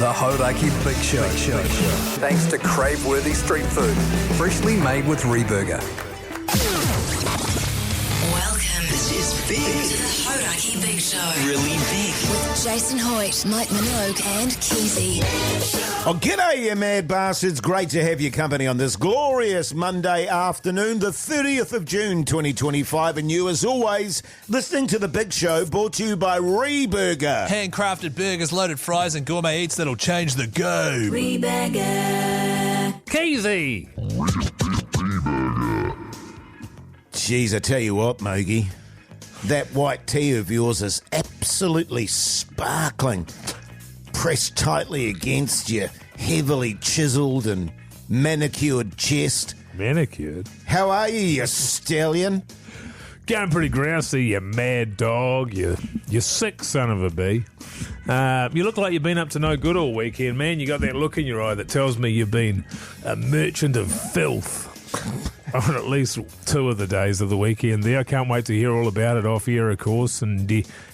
The Hauraki Big Show. Thanks to crave-worthy street food, freshly made with Reburger. Welcome. This is big. To the Hauraki Big Show. Really big. With Jason Hoyte, Minogue and Keyzie. Oh, g'day, you mad bastards. Great to have your company on this glorious Monday afternoon, the 30th of June, 2025. And you, as always, listening to The Big Show, brought to you by Reburger. Handcrafted burgers, loaded fries, and gourmet eats that'll change the go. Reburger. Keyzie. Jeez, I tell you what, Mogey, that white tea of yours is absolutely sparkling. Pressed tightly against your heavily chiselled and manicured chest. Manicured? How are you stallion? Going pretty grousey, you mad dog. You sick son of a bee. You look like you've been up to no good all weekend, man. You got that look in your eye that tells me you've been a merchant of filth on at least 2 of the days of the weekend there. I can't wait to hear all about it off here, of course. And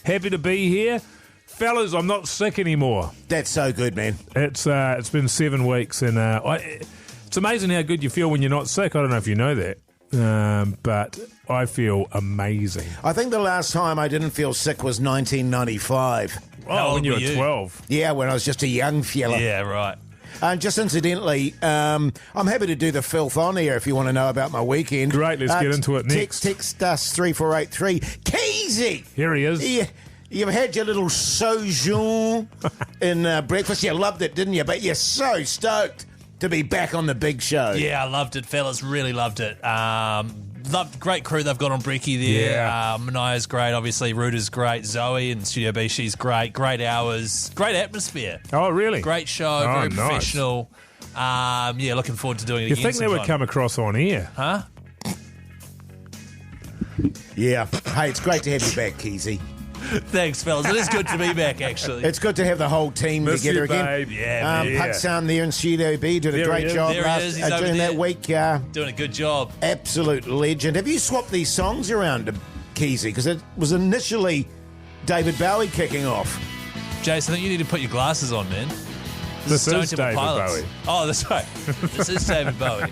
happy to be here. Fellas, I'm not sick anymore. That's so good, man. It's been 7 weeks, and it's amazing how good you feel when you're not sick. I don't know if you know that, but I feel amazing. I think the last time I didn't feel sick was 1995. Oh, when you were 12. Yeah, when I was just a young fella. Yeah, right. Just incidentally, I'm happy to do the filth on air if you want to know about my weekend. Great, let's get into it next. Text us 3483. Keyzie! Here he is. Yeah. You've had your little sojourn in breakfast. You loved it, didn't you? But you're so stoked to be back on the big show. Yeah, I loved it, fellas. Really loved it. Great crew they've got on Brekky there. Yeah. Manaya's great, obviously. Ruta's great. Zoe in Studio B, she's great. Great hours. Great atmosphere. Oh, really? Great show. Very professional. Yeah, looking forward to doing it You again. think they would come across on air? Huh? Yeah. Hey, it's great to have you back, Keyzie. Thanks, fellas. It is good to be back, actually. It's good to have the whole team Miss together you, again. babe. Yeah, Puck's there in Studio B did a great job There he is. He's over during there. that week. Doing a good job. Absolute legend. Have you swapped these songs around to Keyzie? Because it was initially David Bowie kicking off. Jason, I think you need to put your glasses on, man. This Stone is Temple David Pilots. Bowie. Oh, that's right. This is David Bowie.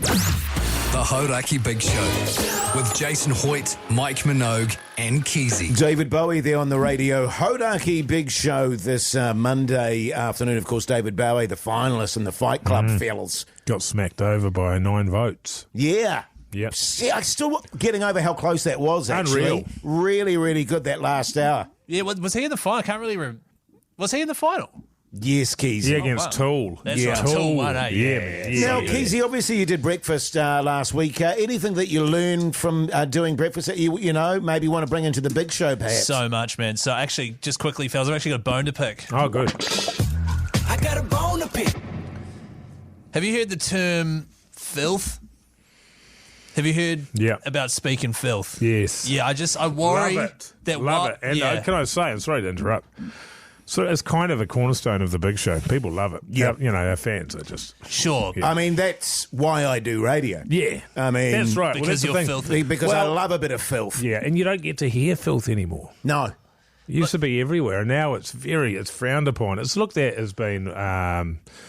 The Hauraki Big Show with Jason Hoyte, Mike Minogue and Keyzie. David Bowie there on the Radio Hauraki Big Show this Monday afternoon. Of course, David Bowie, the finalist in the Fight Club fellas. Got smacked over by 9 votes. Yeah. Yep. See, I'm still getting over how close that was, actually. Unreal. Really, really good that last hour. Yeah, was he in the final? I can't really remember. Was he in the final? Yes, Keyzie. Yeah, against Tool. That's Yeah. right. Tool won, eh? Yeah, man. Now, Yeah. Keyzie, obviously you did breakfast last week. Anything that you learned from doing breakfast that you know, maybe want to bring into the big show, perhaps? So much, man. So actually, just quickly, fellas, I've actually got a bone to pick. Oh, good. I got a bone to pick. Have you heard the term filth? Have you heard Yeah. about speaking filth? Yes. Yeah, I worry Love it. that Love it. And yeah. can I say, I'm sorry to interrupt. So it's kind of a cornerstone of the big show. People love it. Yeah. You know, our fans are just... Sure. Yeah. I mean, that's why I do radio. Yeah. I mean... That's right. Because that's the you're thing. filthy. Because I love a bit of filth. Yeah, and you don't get to hear filth anymore. No. It used to be everywhere, and now it's frowned upon. It's looked at as being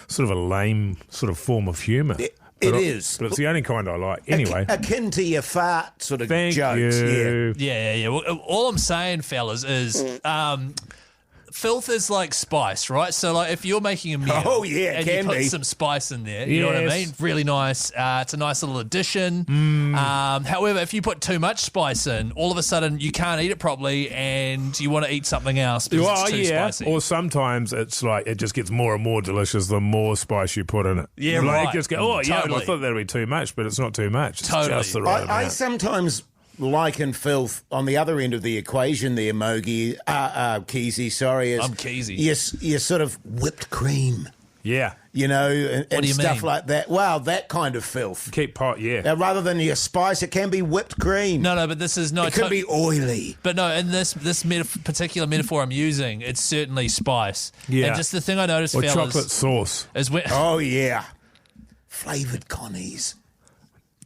sort of a lame sort of form of humour. It is. But it's the only kind I like. Anyway. Akin to your fart sort of Thank jokes. you. Yeah. Well, all I'm saying, fellas, is filth is like spice, right? So, like, if you're making a meal, Oh, yeah, and can you put be. some spice in there, you know what I Yes. mean? Really nice. It's a nice little addition. However, if you put too much spice in, all of a sudden you can't eat it properly, and you want to eat something else because Well, it's too yeah. spicy. Or sometimes it's like it just gets more and more delicious the more spice you put in it. Yeah, like right. It just go, oh, yeah, Totally. I thought that would be too much, but it's not too much. It's Totally. just the right I amount. sometimes liken filth on the other end of the equation there, Mogey, Keyzie, sorry. I'm Keyzie. You're sort of whipped cream, Yeah. you know, and do you stuff mean? like that. Wow, that kind of filth. Keep pot, yeah. Now, rather than your spice, it can be whipped cream. No, but this is it could be oily. But no, in this particular metaphor I'm using, it's certainly spice. Yeah. And just the thing I noticed, Or fellas, chocolate sauce. is when Oh, yeah. Flavoured connies.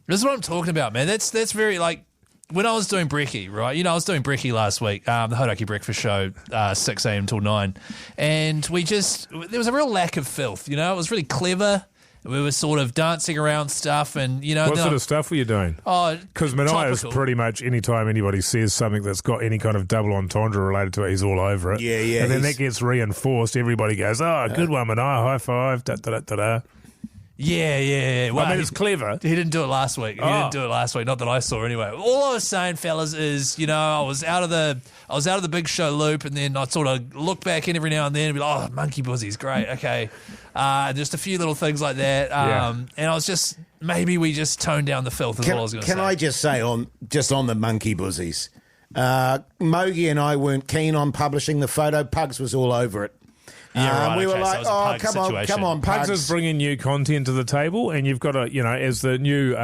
this is what I'm talking about, man. That's very like when I was doing Brekky, right? I was doing Brekky last week, the Hauraki Breakfast Show, 6 a.m. till 9. And there was a real lack of filth, It was really clever. We were sort of dancing around stuff and, What sort of stuff were you doing? Oh, because Minogue is pretty much any time anybody says something that's got any kind of double entendre related to it, he's all over it. Yeah. And then that gets reinforced. Everybody goes, good one, Minogue, high five, da-da-da-da-da. Yeah. Well, it's clever. He didn't do it last week. Not that I saw anyway. All I was saying, fellas, is I was out of the big show loop, and then I'd sort of look back in every now and then and be like, monkey buzzy's great, okay. Just a few little things like that. And I was just maybe we just toned down the filth. Is all I was going to say. Can I just say on the monkey buzzies, Mogey and I weren't keen on publishing the photo. Pugs was all over it. Yeah, right. We were Okay, like, so come on, Pugs is bringing new content to the table, and you've got to, as the new,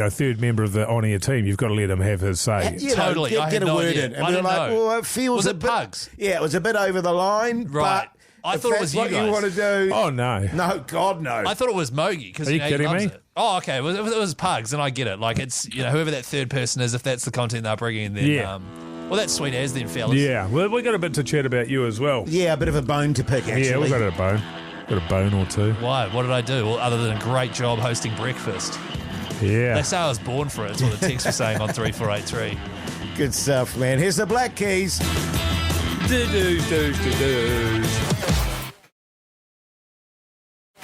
third member of the on-air team, you've got to let him have his say. Totally. Get a word in. And we were like, it feels was a it bit. Pugs? Yeah, it was a bit over the line. Right. But I thought it was you what guys. you want to do. Oh, no. No, God, no. I thought it was Mogey because Are you kidding me? It. Oh, okay. Well, it was Pugs, and I get it. Like it's whoever that third person is, if that's the content they're bringing, then well, that's sweet as then, fellas. Yeah, well, we got a bit to chat about you as well. Yeah, a bit of a bone to pick, actually. Yeah, we've got a bone. Got a bone or two. Why? What did I do? Well, other than a great job hosting breakfast. Yeah. They say I was born for it. That's what the text was saying on 3483. Good stuff, man. Here's the Black Keys.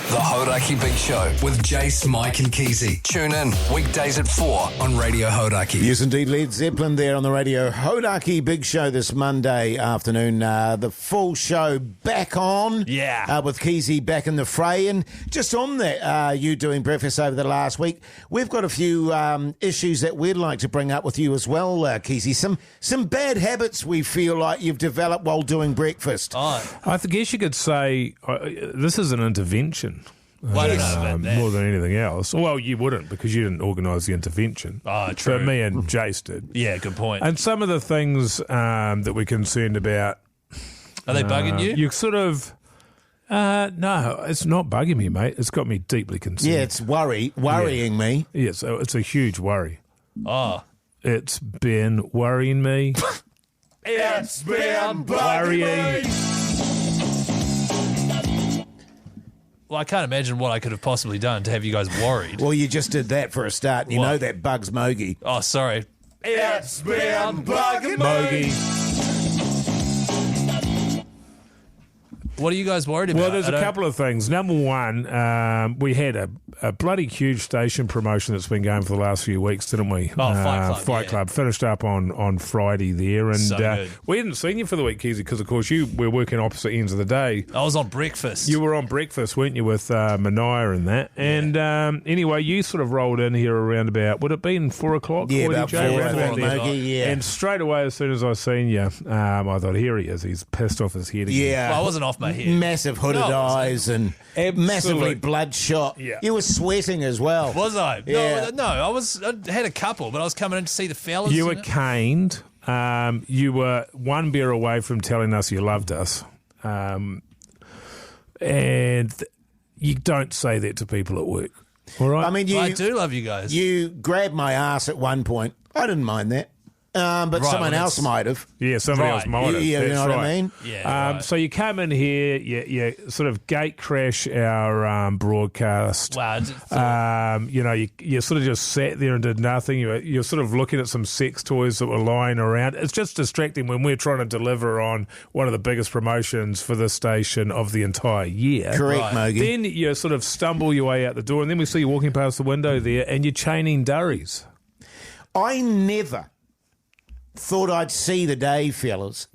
The Hauraki Big Show with Jase, Mike and Keyzie. Tune in weekdays at 4 on Radio Hauraki. Yes, indeed. Led Zeppelin there on the Radio Hauraki Big Show this Monday afternoon. The full show back on. Yeah. With Keyzie back in the fray. And just on that, you doing breakfast over the last week, we've got a few issues that we'd like to bring up with you as well, Keyzie. Some bad habits we feel like you've developed while doing breakfast. Oh, I guess you could say this is an intervention. well, I don't know about that. More than anything else. Well, you wouldn't because you didn't organise the intervention. Oh, true. But me and Jase did. Yeah, good point. And some of the things that we're concerned about. Are they bugging you? You sort of... no, it's not bugging me, mate. It's got me deeply concerned. Yeah, it's worrying me. Yes, it's a huge worry. Oh. It's been worrying me. It's been worrying. Well, I can't imagine what I could have possibly done to have you guys worried. Well, you just did that for a start. And you What? know that bugs Mogey. Oh, sorry. It's been bugging Mogey. What are you guys worried about? Well, there's a couple of things. Number one, we had a bloody huge station promotion that's been going for the last few weeks, didn't we? Oh, Fight Club. Fight yeah. Club finished up on Friday there, and So good. we hadn't seen you for the week, Keyzie, because of course you were working opposite ends of the day. I was on breakfast. You were on breakfast, weren't you, with Minogue and that? And anyway, you sort of rolled in here around about, would it been 4 o'clock? Yeah, Hoytey, about Jay? 4 Around o'clock, about there. Mogey, yeah. And straight away, as soon as I seen you, I thought, here he is. He's pissed off his head again. Yeah. Well, I wasn't off my head. Massive hooded No, it wasn't. eyes and massively bloodshot. Yeah. You were sweating as well. Was I? Yeah. No, I had a couple, but I was coming in to see the fellas. You were know? caned. You were one beer away from telling us you loved us. And you don't say that to people at work. All right? I mean, I do love you guys. you grabbed my ass at one point. I didn't mind that. But Right, someone well, else that's- might have. Yeah, somebody Right. else might have. You That's know what right. I mean? Yeah, right. So you come in here, you sort of gate crash our broadcast. Wow. I just- You sort of just sat there and did nothing. You're sort of looking at some sex toys that were lying around. It's just distracting when we're trying to deliver on one of the biggest promotions for this station of the entire year. Correct, Right. Mogey. Then you sort of stumble your way out the door, and then we see you walking past the window there, and you're chaining durries. I never thought I'd see the day, fellas,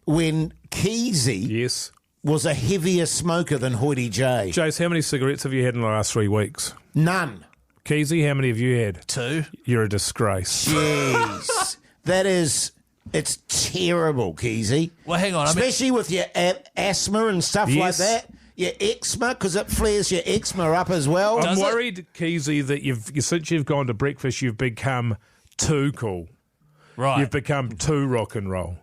when Keyzie Yes. was a heavier smoker than Hoytey J. Jase, how many cigarettes have you had in the last 3 weeks? None. Keyzie, how many have you had? 2. You're a disgrace. Jeez. It's terrible, Keyzie. Well, hang on. Especially with your asthma and stuff like Yes. that. Your eczema, because it flares your eczema up as well. I'm Does it? worried, Keyzie, that since you've gone to breakfast, you've become too cool. Right. You've become too rock and roll.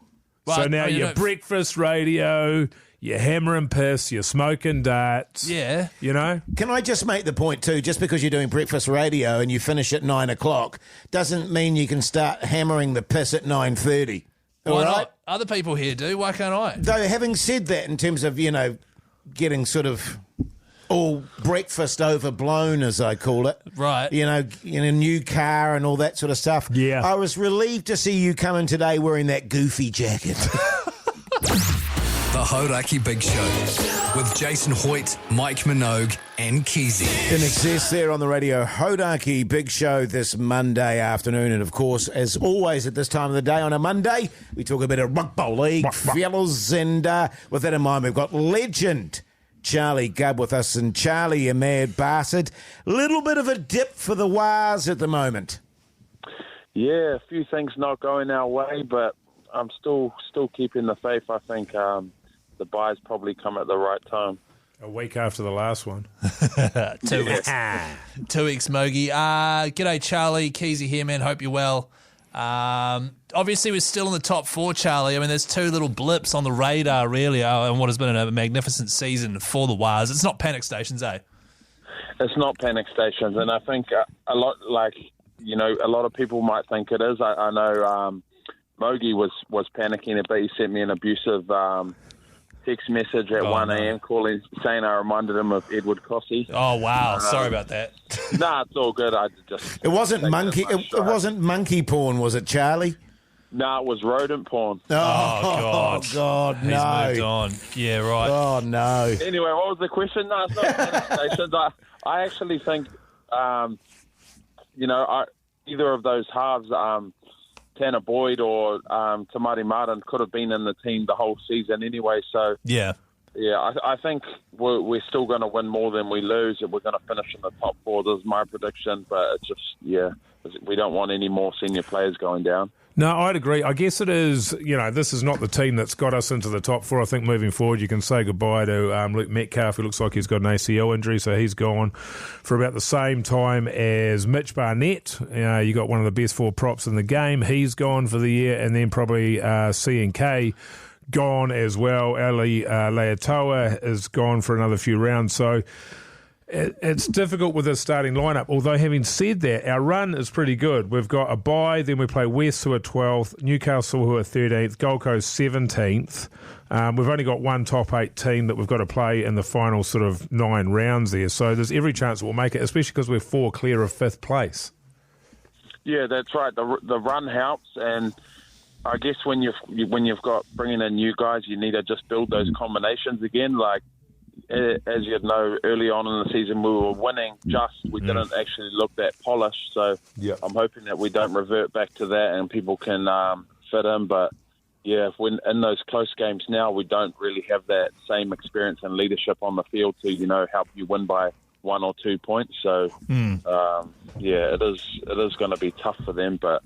Well, So now you you're know- breakfast radio, you're hammering piss, you're smoking darts. Yeah. You know? Can I just make the point too, just because you're doing breakfast radio and you finish at 9 o'clock, doesn't mean you can start hammering the piss at 9:30. Why All right? not? Other people here do. Why can't I? Though, having said that, in terms of, getting sort of all breakfast overblown, as I call it. Right. In a new car and all that sort of stuff. Yeah. I was relieved to see you come in today wearing that goofy jacket. The Hauraki Big Show with Jason Hoyte, Mike Minogue and Keyzie. In excess there on the Radio Hauraki Big Show this Monday afternoon. And, of course, as always at this time of the day on a Monday, we talk a bit of rugby league, fellas. And with that in mind, we've got legend Charlie GUBB with us. And Charlie, a mad bastard. Little bit of a dip for the Wars at the moment. Yeah, a few things not going our way, but I'm still keeping the faith. I think the bye's probably come at the right time. A week after the last one. 2 weeks. 2 weeks, Mogey. G'day, Charlie. Keyzie here, man. Hope you're well. Obviously, we're still in the top four, Charlie. I mean, there's two little blips on the radar, really, and what has been a magnificent season for the Wars. It's not panic stations, eh? It's not panic stations, and I think a lot of people might think it is. I know Mogey was panicking a bit. He sent me an abusive text message at 1 a.m. saying I reminded him of Edward Cossey. Oh, wow. Sorry about that. Nah, it's all good. It wasn't monkey. It wasn't monkey porn, was it, Charlie? Nah, it was rodent porn. Oh, God. No. He's moved on. Yeah, right. Oh, no. Anyway, what was the question? No, it's not panic stations. I actually think, either of those halves, Tanner Boyd or Tamari Martin could have been in the team the whole season anyway. So yeah, I think we're still going to win more than we lose, and we're going to finish in the top four. This is my prediction, but it's just we don't want any more senior players going down. No, I'd agree. I guess it is, this is not the team that's got us into the top four. I think moving forward, you can say goodbye to Luke Metcalf, who looks like he's got an ACL injury, so he's gone for about the same time as Mitch Barnett. You got one of the best four props in the game. He's gone for the year, and then probably C&K gone as well. Ali Leatoa is gone for another few rounds. So it's difficult with the starting lineup, although having said that, our run is pretty good. We've got a bye, then we play West, who are 12th, Newcastle, who are 13th, Gold Coast 17th. We've only got one top 8 team that we've got to play in the final sort of 9 rounds there, so there's every chance we'll make it, especially because we're 4 clear of 5th place. Yeah, that's right. The run helps, and I guess when you've got bringing in new guys, you need to just build those combinations again, like, as you know, early on in the season we were winning, we didn't actually look that polished. So I'm hoping that we don't revert back to that and people can fit in. But if we're in those close games now, we don't really have that same experience and leadership on the field to help you win by 1 or 2 points. So it is going to be tough for them, but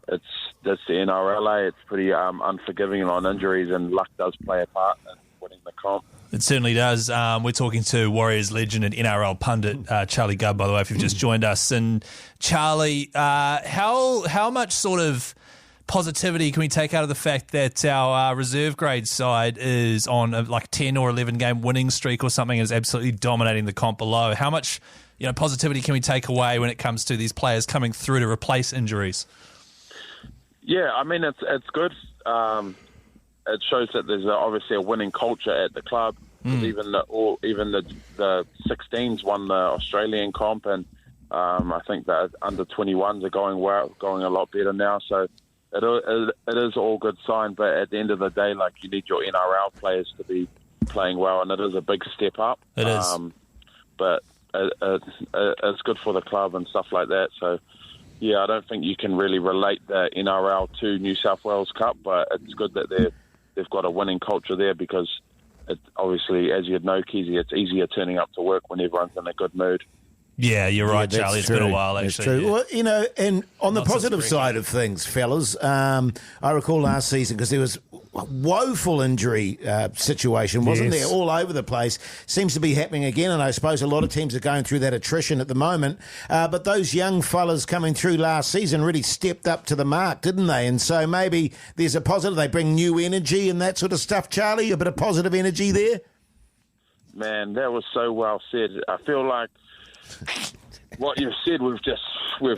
that's the NRLA. It's pretty unforgiving on injuries, and luck does play a part in winning the comp. It certainly does. We're talking to Warriors legend and NRL pundit Charlie GUBB, by the way, if you've just joined us. And Charlie, how much sort of positivity can we take out of the fact that our reserve grade side is on like 10 or 11 game winning streak or something, and is absolutely dominating the comp below? How much positivity can we take away when it comes to these players coming through to replace injuries? Yeah, I mean, it's good. It shows that there's obviously a winning culture at the club. Even the 16s won the Australian comp, and I think that under 21s are going a lot better now. So it is all good sign. But at the end of the day, like, you need your NRL players to be playing well, and it is a big step up. It is, but it's good for the club and stuff like that. So. Yeah, I don't think you can really relate the NRL to New South Wales Cup, but it's good that they've got a winning culture there, because obviously, as you'd know, Keyzie, it's easier turning up to work when everyone's in a good mood. Yeah, you're right, Charlie. It's been a while, actually. That's true. Well, and on the positive side of things, fellas, I recall last season, because there was woeful injury situation, wasn't Yes. there? All over the place. Seems to be happening again, and I suppose a lot of teams are going through that attrition at the moment. But those young fellas coming through last season really stepped up to the mark, didn't they? And so maybe there's a positive. They bring new energy and that sort of stuff, Charlie. A bit of positive energy there? Man, that was so well said. I feel like what you've said, we've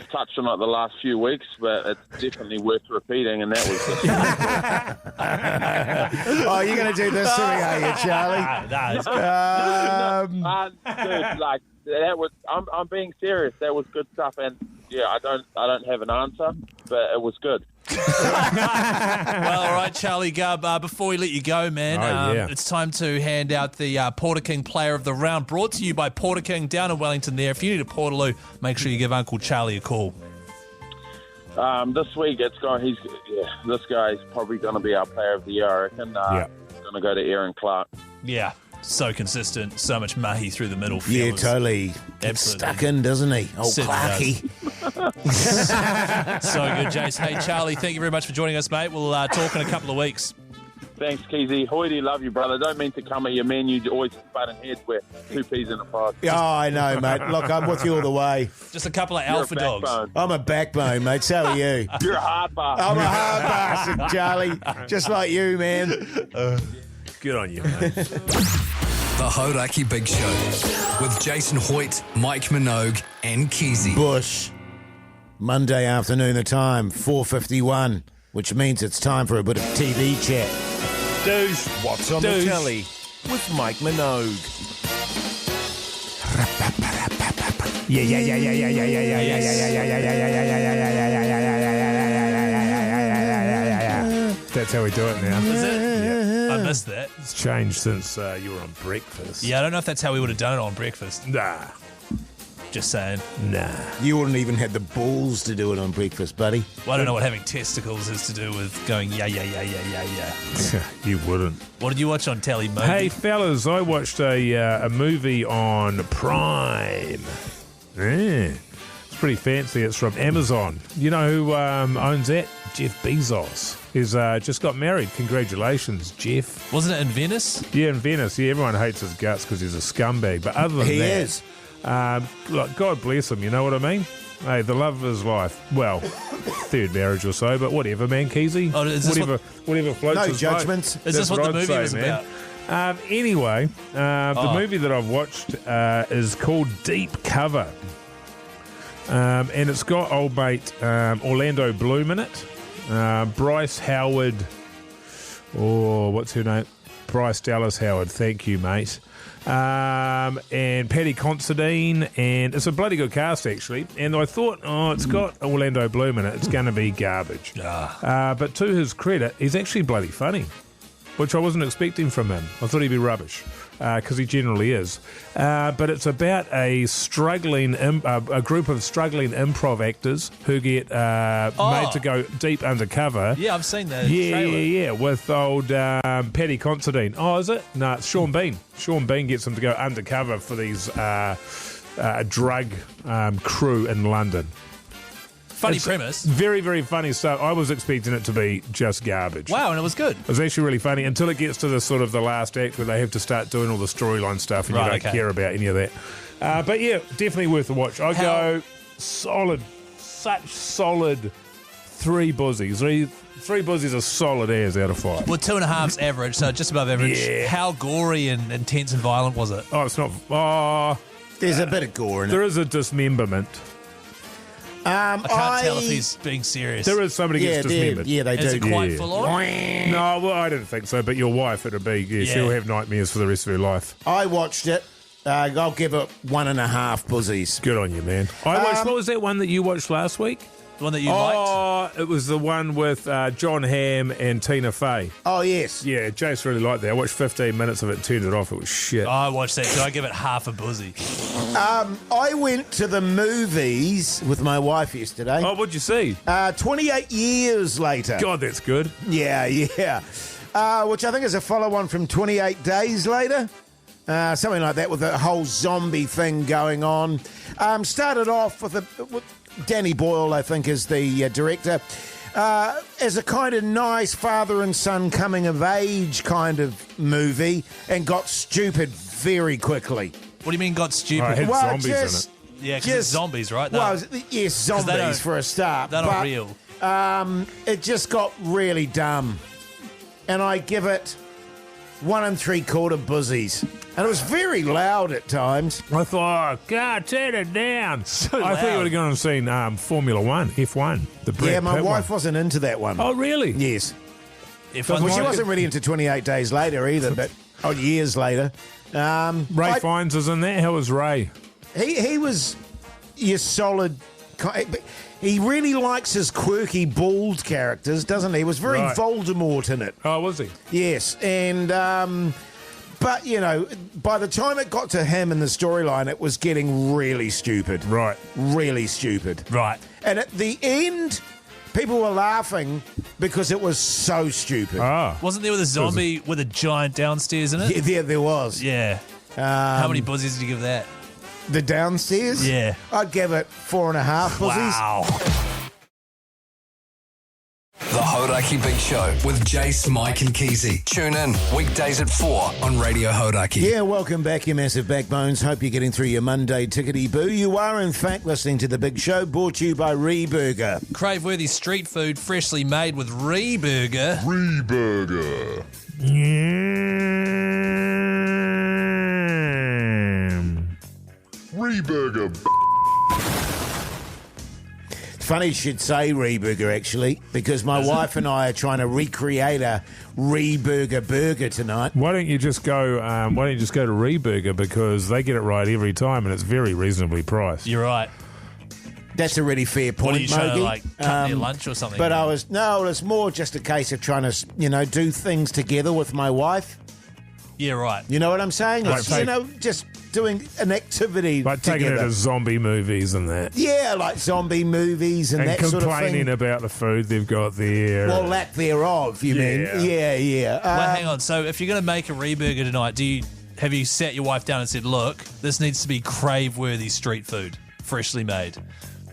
touched on it the last few weeks, but it's definitely worth repeating, and that was just... Oh, you're going to do this to me, are you, Charlie? Dude, like that was. I'm being serious. That was good stuff, and yeah, I don't have an answer, but it was good. Well, all right, Charlie Gubb, before we let you go, man, yeah. it's time to hand out the Porter King Player of the Round, brought to you by Porter King down in Wellington there. If you need a Portaloo, make sure you give Uncle Charlie a call. This week, this guy's probably going to be our Player of the Year, I reckon. Going to go to Aaron Clark. Yeah, so consistent, so much mahi through the middle. Yeah, fellas. totally. Gets stuck in, doesn't he? Old Certainly Clarky. So good, Jase. Hey, Charlie, thank you very much for joining us, mate. We'll talk in a couple of weeks. Thanks, Keyzie. Hoytey, love you, brother. Don't mean to come at you, man. You always butting heads. We're 2 peas in a pod. Oh, I know, mate. Look, I'm with you all the way. Just a couple of You're alpha a dogs. backbone. I'm a backbone, mate. So are you. You're a hard bastard. I'm a hard bastard, Charlie. Just like you, man. Good on you, mate. The Hauraki Big Show with Jason Hoyte, Mike Minogue, and Keyzie. Bush. Monday afternoon, the time, 4:51, which means it's time for a bit of TV chat. Douche. What's on the Douche. telly with Mike Minogue? That's how we do it now. Is it? Yeah. I missed that. It's changed since you were on breakfast. Yeah, I don't know if that's how we would have done it on breakfast. Nah. Just saying. Nah. You wouldn't even have the balls to do it on breakfast, buddy. Well, I don't know what having testicles has to do with going yeah. You wouldn't. What did you watch on telly, Mogey? Hey, fellas, I watched a movie on Prime. Yeah. It's pretty fancy. It's from Amazon. You know who owns that? Jeff Bezos. He's just got married. Congratulations, Jeff. Wasn't it in Venice? Yeah, in Venice. Yeah, everyone hates his guts because he's a scumbag. But other than He that, is. look, God bless him. You know what I mean? Hey, the love of his life. Well, third marriage or so, but whatever, man. Keyzie. Oh, is this whatever floats No his boat. judgments. Is this That's what the I'd movie say, was man. about? Anyway, the movie that I've watched is called Deep Cover. And it's got old mate Orlando Bloom in it. Bryce Howard. Oh, what's her name? Bryce Dallas Howard. Thank you, mate. And Paddy Considine. And it's a bloody good cast, actually. And I thought, it's got Orlando Bloom in it. It's going to be garbage. But to his credit, he's actually bloody funny, which I wasn't expecting from him. I thought he'd be rubbish, because he generally is. But it's about a group of struggling improv actors who get made to go deep undercover. Yeah, I've seen that. Yeah, with old Paddy Considine. Oh, is it? No, it's Sean Bean. Sean Bean gets them to go undercover for these drug crew in London. Funny It's premise. Very, very funny stuff. I was expecting it to be just garbage. Wow, and it was good. It was actually really funny until it gets to the sort of the last act where they have to start doing all the storyline stuff and you don't care about any of that. But yeah, definitely worth a watch. I go solid, such solid 3 buzzies. Three buzzies are solid as out of 5. Well, 2.5's average, so just above average. Yeah. How gory and intense and violent was it? Oh, it's not. Oh, There's a bit of gore in it. there is a dismemberment. I can't tell if he's being serious. There is somebody gets dismembered. Yeah, they Is do. it quite Yeah. full on? No, well, I didn't think so. But your wife, it'll be. Yeah, Yeah. she'll have nightmares for the rest of her life. I watched it. I'll give it 1.5 buzzies. Good on you, man. I watched. What was that one that you watched last week? The one that you liked? Oh, it was the one with John Hamm and Tina Fey. Oh, yes. Yeah, Jase really liked that. I watched 15 minutes of it and turned it off. It was shit. I watched that. Did I give it half a buzzy? I went to the movies with my wife yesterday. Oh, what'd you see? 28 years later. God, that's good. Yeah. Which I think is a follow-on from 28 Days Later. Something like that, with the whole zombie thing going on. Started off with Danny Boyle, I think, is the director. as a kind of nice father and son coming of age kind of movie and got stupid very quickly. What do you mean got stupid? It had Well, zombies just- in it. Yeah, because it's zombies, right? Well, yes, zombies for a start. They're not real. It just got really dumb. And I give it 1 3/4 buzzies. And it was very loud at times. I thought, oh, God, turn it down. So I thought you loud. would have gone and seen Formula One, F1. The Brad Yeah, my Pitt wife one. wasn't into that one. Oh, really? Yes. If Well, she Mike- wasn't really into 28 Days Later either, but years later. Ray Fiennes is in there. How was Ray? He was your solid. He really likes his quirky, bald characters, doesn't he? He was very Right. Voldemort in it. Oh, was he? Yes, and but you know, by the time it got to him in the storyline, it was getting really stupid. Right. Really stupid. Right. And at the end, people were laughing because it was so stupid. Ah. Wasn't there with a zombie with a giant downstairs in it? Yeah, there was. Yeah. How many buzzies did you give that? The downstairs? Yeah. I'd give it 4.5 buzzies. Wow. The Hauraki Big Show with Jase, Mike and Keyzie. Tune in weekdays at 4 on Radio Hauraki. Yeah, welcome back, you massive backbones. Hope you're getting through your Monday tickety-boo. You are, in fact, listening to The Big Show, brought to you by Reburger. Crave-worthy street food, freshly made with Reburger. Reburger. Reburger. Funny you should say Reburger, actually, because my wife and I are trying to recreate a Reburger burger tonight. Why don't you just go? To Reburger, because they get it right every time, and it's very reasonably priced. You're right. That's a really fair point, What are you trying to, Mogey. like, cut their lunch or something? But it's more just a case of trying to, do things together with my wife. Yeah, right. You know what I'm saying? Like It's, just doing an activity Like taking it together. to zombie movies and that, Yeah, like zombie movies and that sort of complaining thing. about the food they've got there. Well, lack thereof, you mean? Yeah. Well, hang on. So if you're going to make a Reburger tonight, have you sat your wife down and said, look, this needs to be crave-worthy street food, freshly made,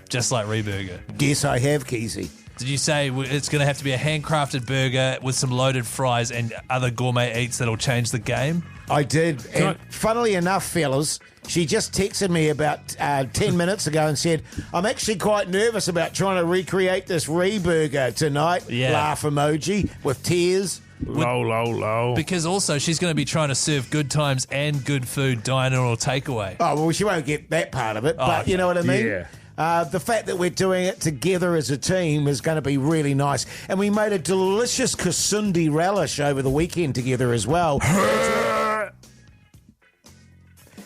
just like Reburger? Yes, I have, Keyzie. Did you say it's going to have to be a handcrafted burger with some loaded fries and other gourmet eats that'll change the game? I did. And funnily enough, fellas, she just texted me about 10 minutes ago and said, I'm actually quite nervous about trying to recreate this Reburger tonight. Yeah. Laugh emoji with tears. Low. Because also she's going to be trying to serve good times and good food, dine-in or takeaway. Oh, well, she won't get that part of it, but okay. you know what I mean? Yeah. The fact that we're doing it together as a team is going to be really nice. And we made a delicious Kasundi relish over the weekend together as well,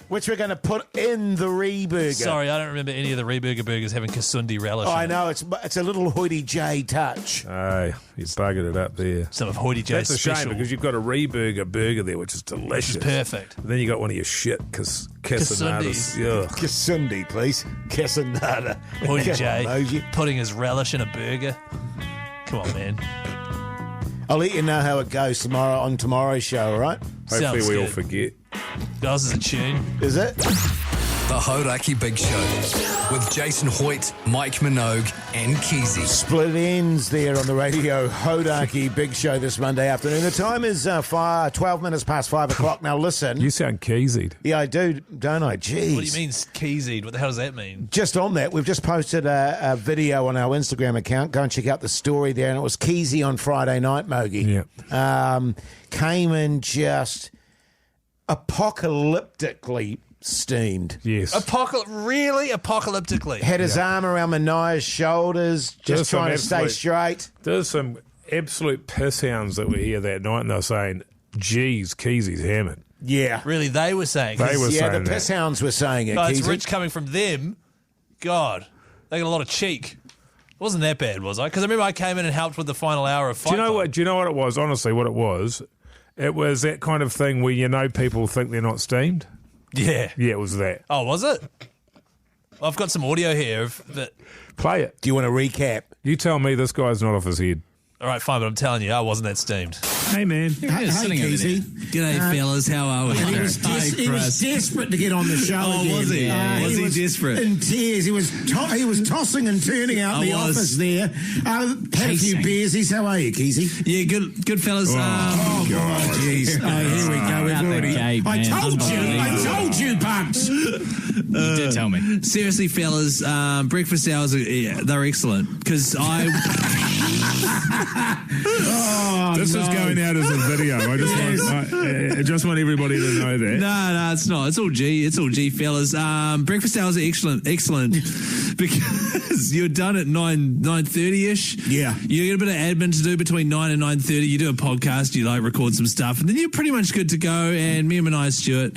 which we're going to put in the Reburger. Sorry, I don't remember any of the Reburger burgers having Kasundi relish. Oh, in I it. know, it's a little Hoytey J touch. Hey, you buggered it up there. Some of Hoytey Jase's That's a special. shame because you've got a Reburger burger there, which is delicious. Which is perfect. And then you got one of your shit casanadas. Kasundis. Kasundi, please. Casanada. Hoytey Come J on, Mogey. putting his relish in a burger. Come on, man. I'll let you know how it goes tomorrow on tomorrow's show, all right? Hopefully Sounds we all good. forget. Guys, is a tune. Is it? The Hauraki Big Show with Jason Hoyte, Mike Minogue and Keyzie. Split ends there on the Radio Hauraki Big Show this Monday afternoon. The time is 12 minutes past 5 o'clock. Now listen. You sound Keyzied. Yeah, I do, don't I? Jeez. What do you mean, Keyzie? What the hell does that mean? Just on that, we've just posted a video on our Instagram account. Go and check out the story there. And it was Keyzie on Friday night, Mogey. Yeah. Came in just apocalyptically steamed. Yes. Really? Apocalyptically? Had his arm around Manoguey's shoulders, just There's some trying to stay absolute- straight. There's some absolute piss hounds that were here that night, and they were saying, geez, Keyzie's hammered. Yeah. Really, they were saying. 'cause They were Yeah, the saying that. piss hounds were saying it, God, it's Keyzie. rich coming from them. God, they got a lot of cheek. It wasn't that bad, was I? Because I remember I came in and helped with the final hour of Fight Do you know Club. what? Do you know what it was? Honestly, what it was? It was that kind of thing where people think they're not steamed. Yeah. Yeah, it was that. Oh, was it? I've got some audio here of that. Play it. Do you want to recap? You tell me this guy's not off his head. All right, fine, but I'm telling you, I wasn't that steamed. Hey, man. Hey, Keyzie. G'day, fellas. How are we? And he was desperate to get on the show again. Was he? Was he desperate? In tears. He was tossing and turning out the office there. Had a few beers. How are you, Keyzie? Yeah, good fellas. Oh, jeez. Oh, here we go. We've already... I told you, Bugs. You did tell me. Seriously, fellas, breakfast hours, they're excellent. Because I... This is going out as a video. I just want everybody to know that. No, it's not. It's all G, fellas. Breakfast hours are excellent because you're done at 9:30ish. Yeah, you get a bit of admin to do between 9 and 9:30. You do a podcast, you record some stuff, and then you're pretty much good to go. And me and Manai Stewart,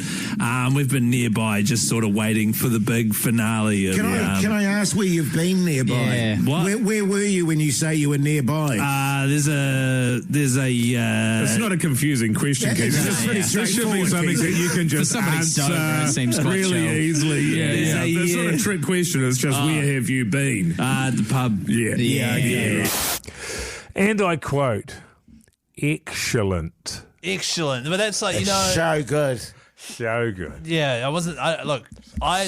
we've been nearby, just sort of waiting for the big finale. Of, can I ask where you've been nearby? Yeah. What? Where were you when you say you were nearby? There's a. It's not a confusing question, Keith. It should be something that you can just answer it seems quite really chill. easily. Yeah. It's not a trick question. It's just where have you been? At the pub. Yeah. And I quote, excellent. Excellent. But that's like, So good. So good. Yeah, I wasn't.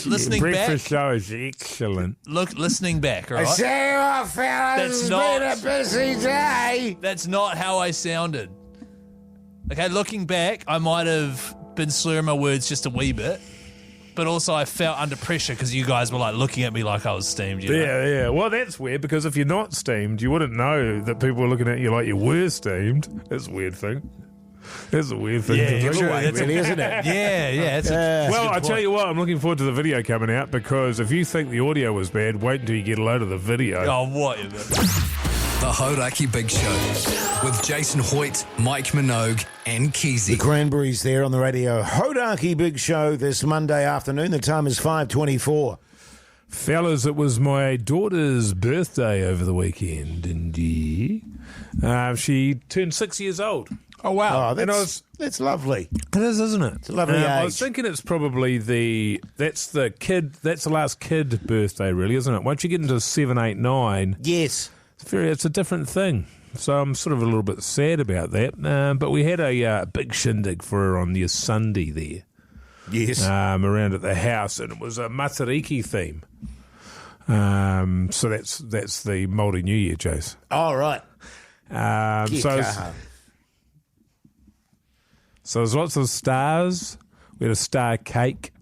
Listening Breakfast back. show is excellent. Listening back, all right? I say what, fellas, That's it's not- been a busy day. That's not how I sounded. Okay, looking back, I might have been slurring my words just a wee bit, but also I felt under pressure because you guys were looking at me like I was steamed. You know? Yeah. Well, that's weird because if you're not steamed, you wouldn't know that people were looking at you like you were steamed. That's a weird thing. That's a weird thing to do. Really, isn't it? Yeah. Well, I tell you what, I'm looking forward to the video coming out because if you think the audio was bad, wait until you get a load of the video. Oh, what? The Hauraki Big Show with Jason Hoyte, Mike Minogue, and The Keyzie. Cranberries there on the Radio Hauraki Big Show this Monday afternoon. The time is 5:24. Fellas, it was my daughter's birthday over the weekend, and she turned 6 years old. Oh, wow. Oh, that's lovely. It is, isn't it? It's a lovely age. I was thinking it's probably that's the last kid birthday, really, isn't it? Once you get into 7, 8, 9, Yes. it's a different thing. So I'm sort of a little bit sad about that. But we had a big shindig for her on your Sunday there. Yes. Around at the house, and it was a Matariki theme. So that's the Māori New Year, Jase. All right. So there's lots of stars. We had a star cake.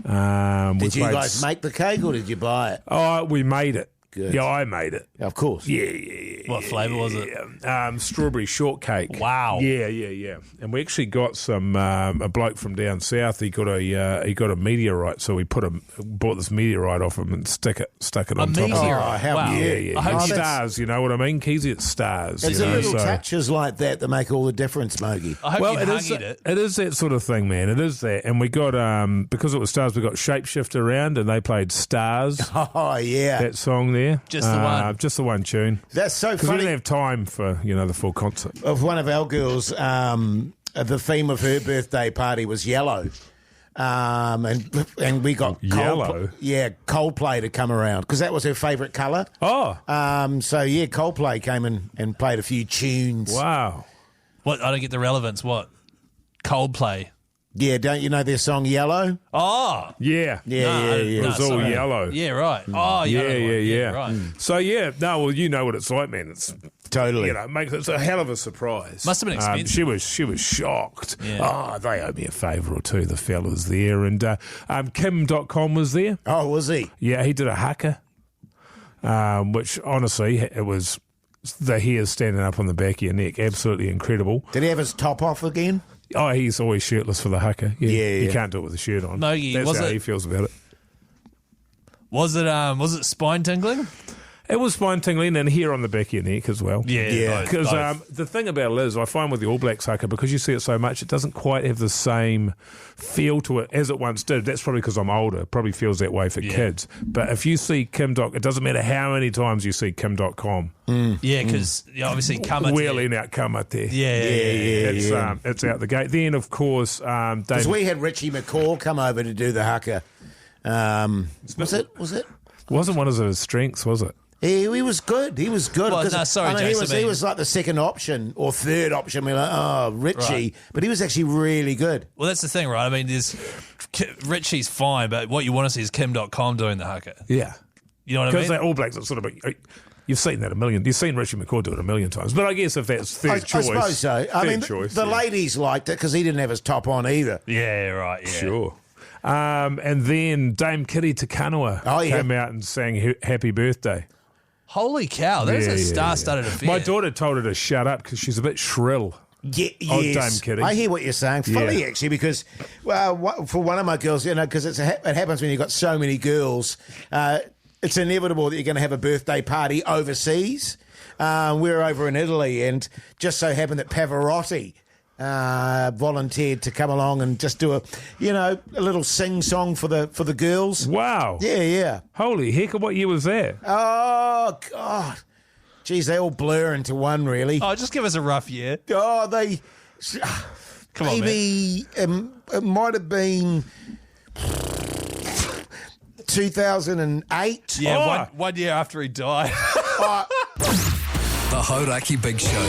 Did you guys make the cake or did you buy it? Oh, we made it. Good. Yeah, I made it. Of course. Yeah. What flavour was it? Strawberry shortcake. Wow. Yeah. And we actually got some a bloke from down south. He got a meteorite, so we bought this meteorite off him and stuck it on top. Meteorite? Oh, how Wow. Yeah. I hope Stars, you know what I mean? Keyzie, it's stars. It's the little touches like that make all the difference, Mogey. I hope you huggied it. It is that sort of thing, man. It is that. And we got, because it was stars, we got Shapeshift around and they played Stars. Oh, yeah. That song there. Just the one. Just the one tune. That's so Because we funny. didn't have time for, the full concert. Of one of our girls, the theme of her birthday party was yellow. And we got Yellow? Coldplay to come around because that was her favourite colour. Oh. Coldplay came in and played a few tunes. Wow. What? I don't get the relevance. What? Coldplay. Yeah, don't you know their song Yellow? Oh. Yeah. It was all yellow. Yeah, right. Oh, Yeah. Right. So, well, you know what it's like, man. It's Totally. it's a hell of a surprise. Must have been expensive. She was shocked. Yeah. Oh, they owe me a favour or two, the fellas there. And Kim.com was there. Oh, was he? Yeah, he did a haka, which honestly, it was the hairs standing up on the back of your neck. Absolutely incredible. Did he have his top off again? Oh, he's always shirtless for the haka. Yeah. You can't do it with a shirt on. Mogey, That's how he feels about it. Was it spine tingling? It was spine tingling and hair on the back of your neck as well. Yeah. Because the thing about it is, I find with the All Blacks haka, because you see it so much, it doesn't quite have the same feel to it as it once did. That's probably because I'm older. It probably feels that way for kids. But if you see it doesn't matter how many times you see Kim.com. Yeah, because obviously Kamate. Wheeling out Kamate. Yeah. It's out the gate. Then, of course, Because we had Richie McCaw come over to do the haka. Was it? Wasn't one of his strengths, was it? He was good. He was good. Well, 'Cause, no, sorry, I mean, Jason, he was like the second option or third option. We're like, oh, Richie. Right. But he was actually really good. Well, that's the thing, right? I mean, Richie's fine, but what you want to see is Kim.com doing the haka. Yeah. You know what I mean? Because the All Blacks are sort of you've seen that a million. You've seen Richie McCaw do it a million times. But I guess if that's third choice. I suppose so. I mean, choice, the ladies liked it because he didn't have his top on either. Yeah, right. Yeah. Sure. And then Dame Kitty Takanua came out and sang Happy Birthday. Holy cow, that was a star-studded affair. My daughter told her to shut up because she's a bit shrill. Yes. Dame Kitty. I hear what you're saying. Fully, actually, because for one of my girls, because it happens when you've got so many girls, it's inevitable that you're going to have a birthday party overseas. We're over in Italy, and just so happened that Pavarotti volunteered to come along and just do a little sing song for the girls. Wow. Yeah. Holy heck! What year was that? Oh God. Geez, they all blur into one, really. Oh, just give us a rough year. Oh, they... Come on, maybe it might have been 2008. Yeah, one year after he died. The Hauraki Big Show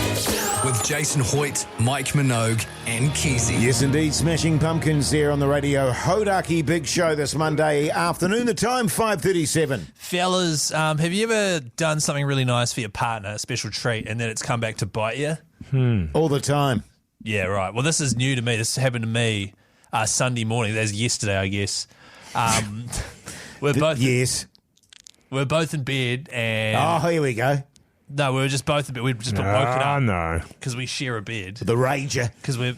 with Jason Hoyte, Mike Minogue and Keyzie. Yes, indeed. Smashing Pumpkins there on the Radio Hauraki Big Show this Monday afternoon. The time, 5:37. Fellas, have you ever done something really nice for your partner, a special treat, and then it's come back to bite you? All the time. Yeah, right. Well, this is new to me. This happened to me Sunday morning. That's yesterday, I guess. We're both in bed, and oh, here we go. No, we were just both in bed. We'd just been woken up. No, because we share a bed. The rager. Because I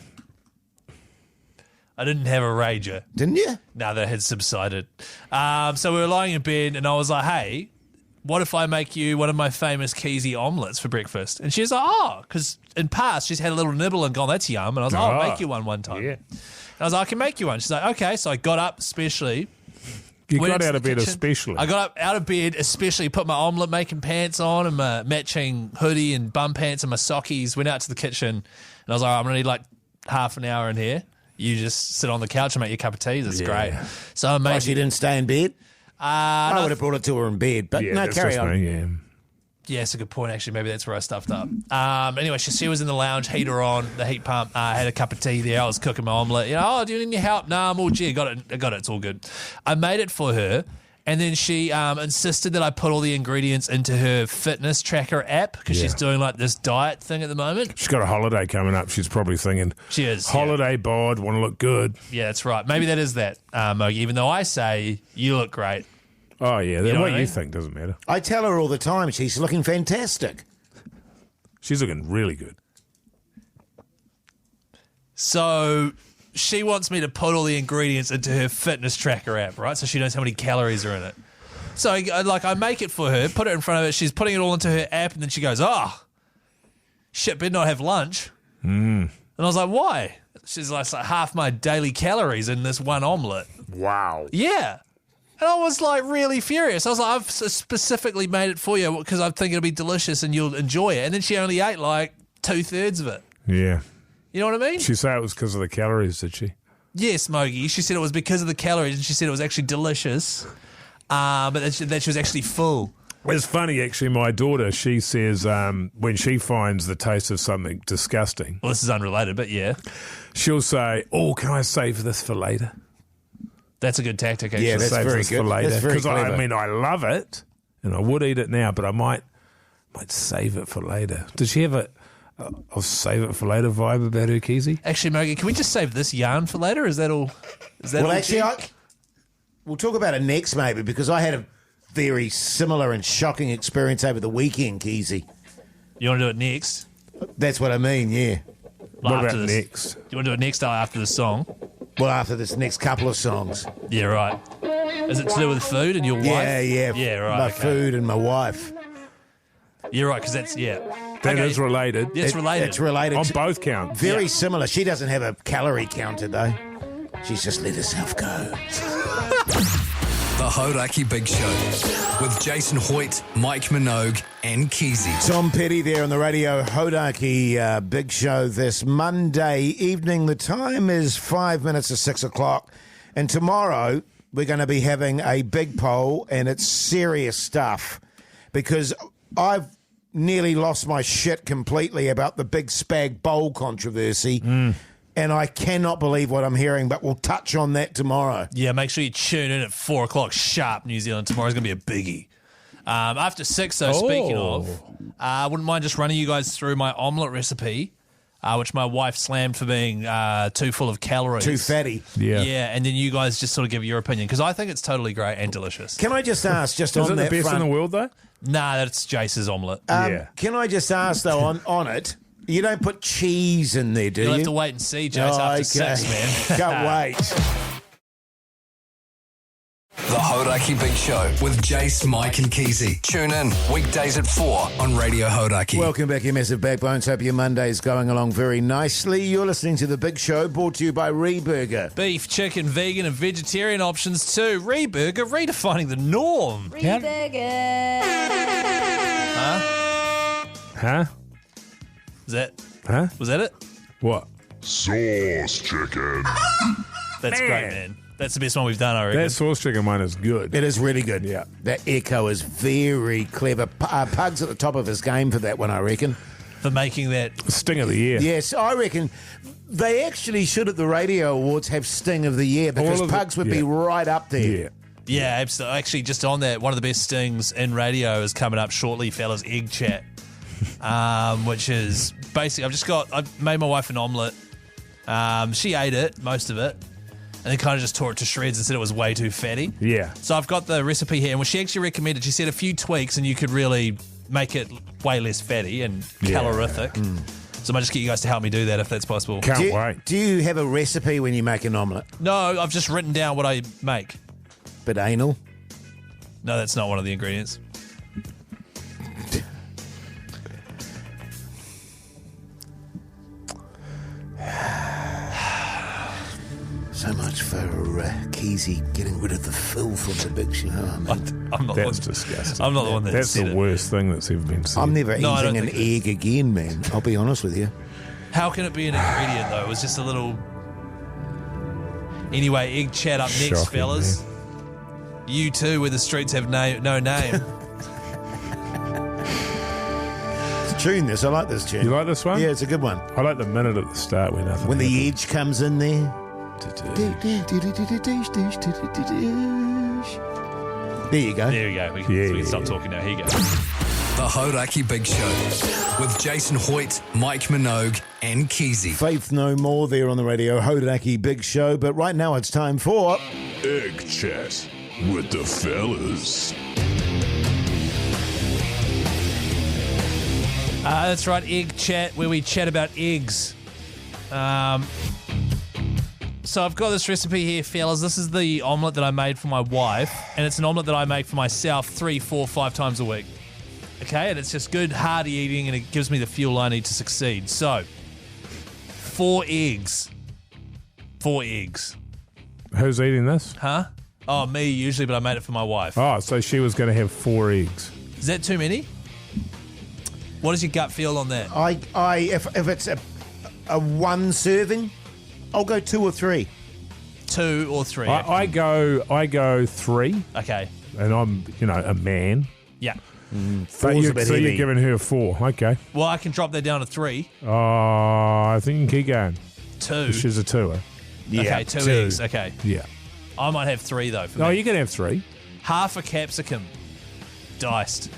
didn't have a rager. Didn't you? No, that had subsided. So we were lying in bed, and I was like, "Hey, what if I make you one of my famous Keyzie omelettes for breakfast?" And she was like, "Oh," because in past she's had a little nibble and gone, "That's yum." And I was like, "I'll make you one time." Yeah. And I was like, "I can make you one." She's like, "Okay." So I got up especially. You got out of bed especially. I got up out of bed especially, put my omelette making pants on and my matching hoodie and bum pants and my sockies, went out to the kitchen, and I was like, I'm going to need like half an hour in here. You just sit on the couch and make your cup of tea. That's great. So I made she didn't stay in bed? I would have brought it to her in bed, but no, carry on. Yeah, it's a good point, actually. Maybe that's where I stuffed up. Anyway, she was in the lounge, heater on, the heat pump. I had a cup of tea there. I was cooking my omelette. Do you need any help? No, I'm all I got it. It's all good. I made it for her, and then she insisted that I put all the ingredients into her fitness tracker app because she's doing like this diet thing at the moment. She's got a holiday coming up. She's probably thinking, she is holiday bod, want to look good. Yeah, that's right. Maybe that is that, Mogey, even though I say you look great. Oh, yeah. What you think doesn't matter. I tell her all the time she's looking fantastic. She's looking really good. So she wants me to put all the ingredients into her fitness tracker app, right? So she knows how many calories are in it. So I make it for her, put it in front of her. She's putting it all into her app, and then she goes, "Oh, shit, better not have lunch." And I was like, "Why?" She's like, "It's like half my daily calories in this one omelette." Wow. Yeah. And I was like really furious. I was like, I've specifically made it for you because I think it'll be delicious and you'll enjoy it. And then she only ate like 2/3 of it. Yeah. You know what I mean? She said it was because of the calories, did she? Yes, Mogey. She said it was because of the calories, and she said it was actually delicious, but that she was actually full. It's funny, actually. My daughter, she says when she finds the taste of something disgusting. Well, this is unrelated, but yeah. She'll say, "Oh, can I save this for later?" That's a good tactic, actually. Yeah, that's save very this good. for later. That's very clever. I love it, and I would eat it now, but I might save it for later. Does she have I'll save it for later vibe about her, Keyzie? Actually, Mogey, can we just save this yarn for later? Is that all? We'll talk about it next, maybe, because I had a very similar and shocking experience over the weekend, Keyzie. You want to do it next? That's what I mean, yeah. What about next? Do you want to do it next after the song? Well, after this next couple of songs. Yeah, right. Is it to do with food and your wife? Yeah. Yeah, right. My food and my wife. You're right, because that's, That is related. It's related. It's related. On both counts. Very similar. She doesn't have a calorie counter, though. She's just let herself go. The Hauraki Big Show with Jason Hoyte, Mike Minogue and Keyzie. Tom Petty there on the Radio Hauraki Big Show this Monday evening. The time is 5 minutes to 6 o'clock. And tomorrow we're going to be having a big poll, and it's serious stuff. because I've nearly lost my shit completely about the big spag-bol controversy. And I cannot believe what I'm hearing, but we'll touch on that tomorrow. Yeah, make sure you tune in at 4 o'clock sharp, New Zealand. Tomorrow's going to be a biggie. After 6, though, speaking of, I wouldn't mind just running you guys through my omelette recipe, which my wife slammed for being too full of calories. Too fatty. Yeah. Yeah, and then you guys just sort of give your opinion, because I think it's totally great and delicious. Can I just ask, just Is on it that the best front, in the world, though? Nah, that's Jase's omelette. Yeah. Can I just ask, though, on it, you don't put cheese in there, do You'll you? have to wait and see, Jase, after 6, man. Can't wait. The Hauraki Big Show with Jase, Mike and Keyzie. Tune in weekdays at 4 on Radio Hauraki. Welcome back, you massive backbones. Hope your Monday's going along very nicely. You're listening to The Big Show, brought to you by Reburger. Beef, chicken, vegan and vegetarian options too. Reburger, redefining the norm. Huh? Was that it? What? Sauce chicken. That's great, man. That's the best one we've done, I reckon. That sauce chicken one is good. It is really good. Yeah. That echo is very clever. Pug's at the top of his game for that one, I reckon. For making that Sting of the year. Yes, I reckon they actually should at the Radio Awards have Sting of the Year, because Pugs would be right up there. Yeah. Yeah, absolutely. Actually, just on that, one of the best stings in radio is coming up shortly, fellas. Egg chat, which is basically I've made my wife an omelette. She ate it, most of it, and then kind of just tore it to shreds and said it was way too fatty. Yeah. So I've got the recipe here, and what she actually recommended, she said a few tweaks, and you could really make it way less fatty and calorific. So I might just get you guys to help me do that if that's possible. Can't wait. Do you have a recipe when you make an omelette? No, I've just written down what I make. But anal? No, that's not one of the ingredients. So much for Keyzie getting rid of the filth on the Big Show. I'm not That's the one, disgusting. I'm not the one that That's said the it. worst thing that's ever been said. I'm never No, I eating don't an think egg again, man. I'll be honest with you. How can it be an ingredient, though? It was just a little... Anyway, egg chat up next, Shocking, fellas. man. You too, where the streets have no name. It's a tune, this. I like this tune. You like this one? Yeah, it's a good one. I like the minute at the start when nothing When the happens. edge comes in there. There you go. There we go. We can stop talking now. Here you go. The Hauraki Big Show with Jason Hoyte, Mike Minogue and Keyzie. Faith no more there on the Radio Hauraki Big Show, but right now it's time for... Egg chat with the fellas. That's right, egg chat, where we chat about eggs. So I've got this recipe here, fellas. This is the omelette that I made for my wife, and it's an omelette that I make for myself 3, 4, 5 times a week. Okay, and it's just good, hearty eating, and it gives me the fuel I need to succeed. So, 4 eggs. 4 eggs. Who's eating this? Huh? Oh, me usually, but I made it for my wife. Oh, so she was going to have 4 eggs. Is that too many? What does your gut feel on that? If it's a one serving, I'll go 2 or 3. 2 or 3. I go 3. Okay. And I'm, a man. Yeah. But Four's a bit so heavy. you're giving her 4. Okay. Well, I can drop that down to 3. I think you can keep going. 2. She's a 2. Okay, 2 eggs. Okay. Yeah. I might have 3 though. For No, me. you can have 3. Half a capsicum, diced.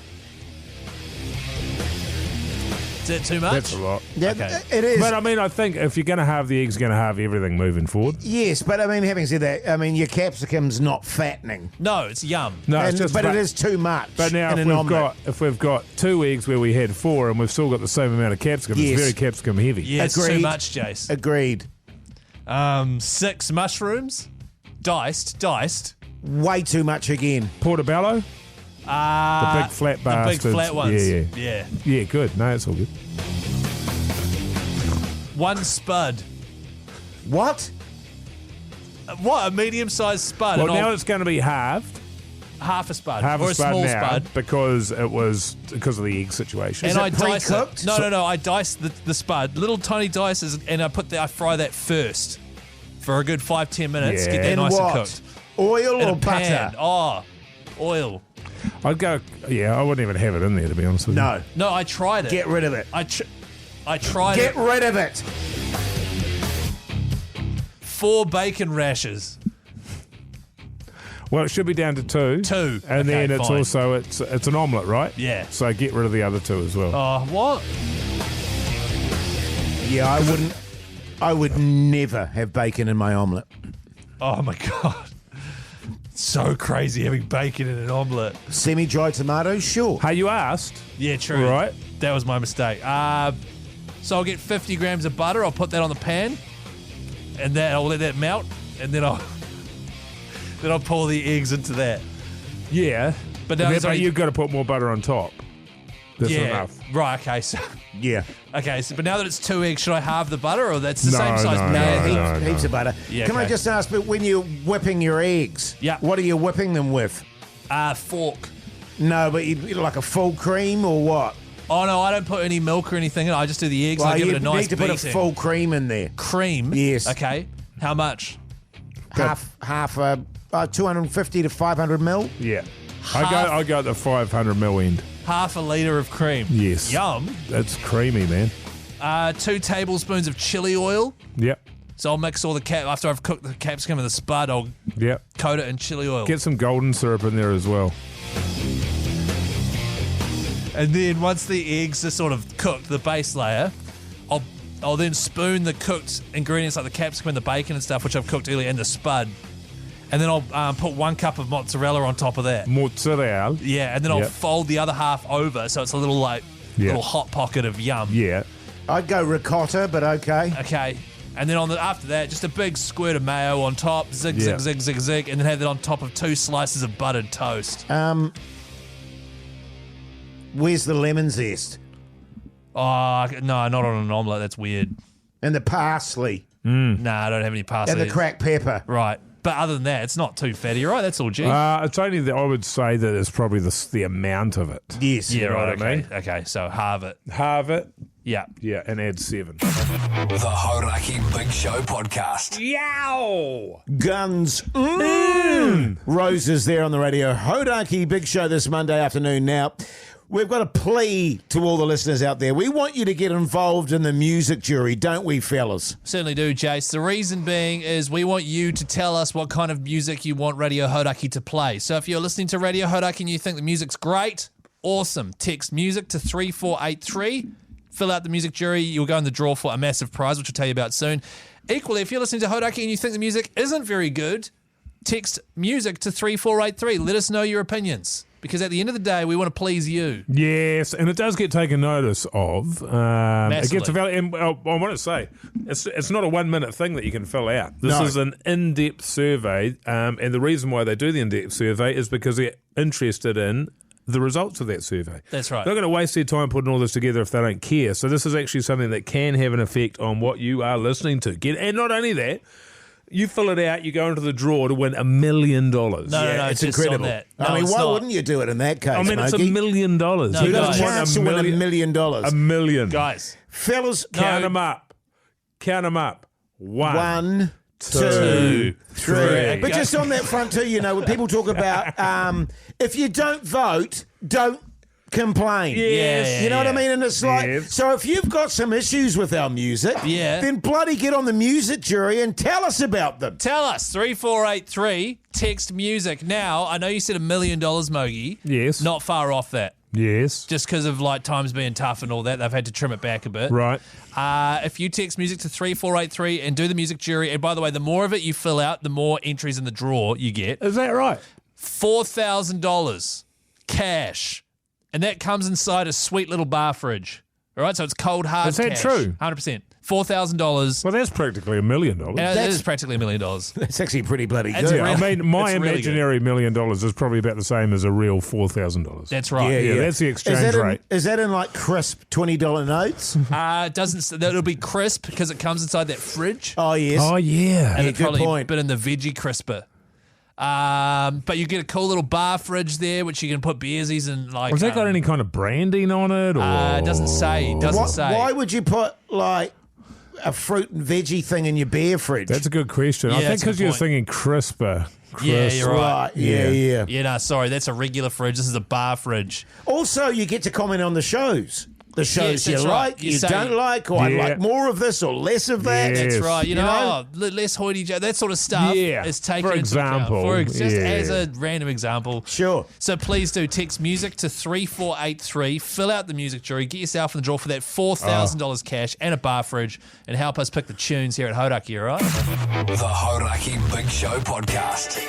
Is that too much? That's a lot. Yeah, Okay. it is. But I think if you're going to have the eggs, you're going to have everything moving forward. Yes, but having said that, your capsicum's not fattening. No, it's yum. No, it's just. But it is too much. But now, in an omelette. if we've got 2 eggs where we had 4, and we've still got the same amount of capsicum, Yes. it's very capsicum heavy. Yeah, it's too Agreed. much, Jase. Agreed. 6 mushrooms, diced. Way too much again. Portobello, the big flat The bastards. big flat ones. Yeah. Yeah, good. No, it's all good. 1 spud. What? What? A medium-sized spud. Well, and now it's going to be halved. half a spud. Half or a spud small now spud. because of the egg situation. And it I dice pre-cooked? it. No. I dice the spud, little tiny dices, and I fry that first for a good 5-10 minutes. Yeah. Get that In nice what? and cooked. Oil In or a pan. butter? Oh, oil. I'd go, I wouldn't even have it in there, to be honest with you. No, I tried it. Get rid of it. I tried Get it. rid of it. 4 bacon rashers. Well, it should be down to 2. 2. And Okay, then it's fine. also, it's an omelette, right? Yeah. So get rid of the other 2 as well. Oh, what? Yeah, I would never have bacon in my omelette. Oh, my God. So crazy having bacon in an omelette. Semi-dry tomatoes, sure. Hey, you asked. Yeah, true. Right. That was my mistake. So I'll get 50 grams of butter. I'll put that on the pan, and then I'll let that melt, and then I'll pour the eggs into that. Yeah. But now but you've got to put more butter on top. That's enough. Right. Okay. So Yeah. okay. So, but now that it's 2 eggs, should I halve the butter, or that's the No, same size no, pan? no. Heaps of butter. Yeah, Can I okay. just ask, but when you're whipping your eggs, what are you whipping them with? Fork. No, but you like a full cream or what? Oh no, I don't put any milk or anything in it. I just do the eggs. Well, and I give you it a nice need to put a beating. full cream in there. Cream. Yes. Okay. How much? Half 250 to 500 mil. Yeah. I go at the 500 mil end. Half a litre of cream. Yes. Yum. That's creamy, man. 2 tablespoons of chili oil. Yep. So I'll mix all the after I've cooked the capsicum and the spud, I'll coat it in chili oil. Get some golden syrup in there as well. And then once the eggs are sort of cooked, the base layer, I'll then spoon the cooked ingredients like the capsicum and the bacon and stuff, which I've cooked earlier, and the spud. And then I'll put 1 cup of mozzarella on top of that. Mozzarella. Yeah, and then I'll fold the other half over so it's a little little hot pocket of yum. Yeah. I'd go ricotta, but okay. Okay. And then after that, just a big squirt of mayo on top, zig, and then have that on top of 2 slices of buttered toast. Where's the lemon zest? Oh, no, not on an omelette. That's weird. And the parsley. Nah, I don't have any parsley. And the cracked pepper. Right. But other than that, it's not too fatty, right? That's all G. It's only that I would say that it's probably the amount of it. Yes. Yeah, You know right. what I mean? Okay, so halve it. Halve it. Yeah. Yeah, and add 7. The Hauraki Big Show podcast. Yow! Guns. Roses there on the Radio Hauraki Big Show this Monday afternoon. Now, we've got a plea to all the listeners out there. We want you to get involved in the music jury, don't we, fellas? Certainly do, Jase. The reason being is we want you to tell us what kind of music you want Radio Hauraki to play. So if you're listening to Radio Hauraki and you think the music's great, awesome. Text music to 3483. Fill out the music jury. You'll go in the draw for a massive prize, which we'll tell you about soon. Equally, if you're listening to Hauraki and you think the music isn't very good, text music to 3483. Let us know your opinions. Because at the end of the day, we want to please you. Yes, and it does get taken notice of. It gets and I want to say, it's not a 1 minute thing that you can fill out. This is an in-depth survey, and the reason why they do the in-depth survey is because they're interested in the results of that survey. That's right. They're not going to waste their time putting all this together if they don't care. So this is actually something that can have an effect on what you are listening to. And not only that, you fill it out, you go into the draw to win $1 million. No, it's just incredible. on that. I mean, why wouldn't you do it in that case, I mean, it's $1 Mogey? million. No, You got a guys. chance to win $1 million. $1 million. Guys. Fellas, Count them up. One, two, Two, three. three. But just on that front too, you know, when people talk about if you don't vote, don't complain. Yes. You know what I mean? And it's like, Yes. so if you've got some issues with our music, then bloody get on the music jury and tell us about them. Tell us, 3483, text music. Now, I know you said $1 million, Mogey. Yes. Not far off that. Yes. Just because of like times being tough and all that, they've had to trim it back a bit. Right. If you text music to 3483 and do the music jury, and by the way, the more of it you fill out, the more entries in the draw you get. Is that right? $4,000 cash. And that comes inside a sweet little bar fridge. All right, so it's cold hard Is that cash. true? 100%. $4,000. Well, that's practically $1 million. That is practically $1 million. That's actually pretty bloody That's good. real- I mean, my It's really imaginary $1 million is probably about the same as a real $4,000. That's right. Yeah, that's the exchange rate. Is that in like crisp $20 notes? It'll be crisp because it comes inside that fridge. Oh, yes. Oh, yeah. And Yeah, it's good probably point. a bit in the veggie crisper. But you get a cool little bar fridge there, which you can put beersies and like. Has that got any kind of branding on it? Or? It doesn't say. Why would you put like a fruit and veggie thing in your beer fridge? That's a good question. Yeah, I think that's a good because you're point. thinking crisper Yeah, you're right. Yeah. Yeah, no, sorry, that's a regular fridge. This is a bar fridge. Also, you get to comment on the shows. The shows Yes, you that's right. like, You you say- don't like, or I like more of this or less of that. That's Yes. right. You know, know? less Hoytey, that sort of stuff Yeah, is taken for into account. example, Just yeah. as a random example. Sure. So please do text music to 3483. Fill out the music jury. Get yourself in the draw for that $4,000 cash and a bar fridge, and help us pick the tunes here at Hauraki, all right? The Hauraki Big Show podcast.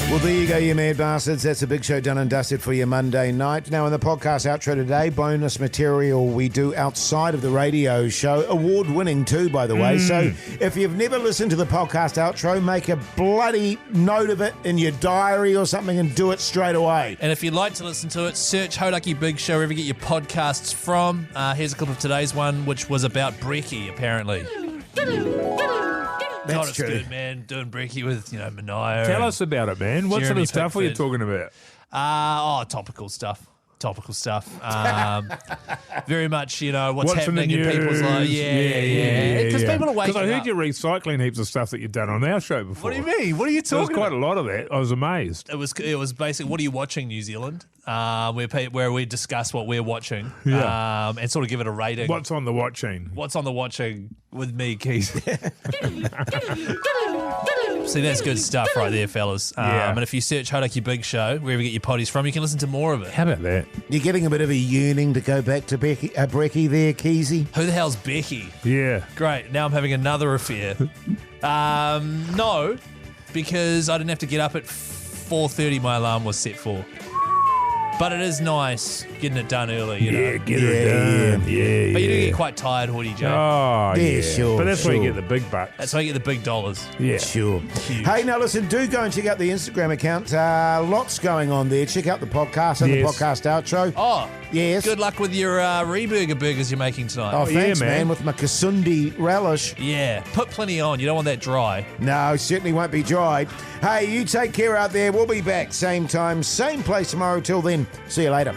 Well, there you go, you mad bastards. That's a big show done and dusted for your Monday night. Now, in the podcast outro today, bonus material we do outside of the radio show. Award-winning too, by the way. So if you've never listened to the podcast outro, make a bloody note of it in your diary or something and do it straight away. And if you'd like to listen to it, search Hauraki Big Show wherever you get your podcasts from. Here's a clip of today's one, which was about Brekky, apparently. That's God, it's true. good, man. Doing Brekky with, Minogue. Tell us about it, man. What sort Jeremy of stuff were you Pickford. talking about? Topical stuff. Very much, what's What's in the happening in people's news? lives. Yeah. Because people are waking Because I heard up. you recycling heaps of stuff that you've done on our show before. What do you mean? What are you There was talking quite about? a lot of that. I was amazed. It was basically, what are you watching, New Zealand? Where we discuss what we're watching, Yeah. and sort of give it a rating. What's on the watching? What's on the watching with me, Keith? See, that's good stuff right there, fellas. Yeah. And if you search Hauraki Big Show, wherever you get your potties from, you can listen to more of it. How about that? You're getting a bit of a yearning to go back to Brekky there, Keyzie? Who the hell's Becky? Yeah. Great. Now I'm having another affair. No, because I didn't have to get up at 4:30. My alarm was set for. But it is nice getting it done early, Yeah, get her done. Yeah. But you do get quite tired, Hoytey Joe. Oh, yeah. sure, But that's where you sure. get the big bucks. That's how you get the big dollars. Yeah. Sure. Huge. Hey, now listen, do go and check out the Instagram account. Lots going on there. Check out the podcast and Yes. the podcast outro. Oh, Yes. good luck with your Reburger burgers you're making tonight. Oh, thanks, yeah, man. man. With my Kasundi relish. Yeah, put plenty on. You don't want that dry. No, certainly won't be dried. Hey, you take care out there. We'll be back same time, same place tomorrow. Till then, see you later.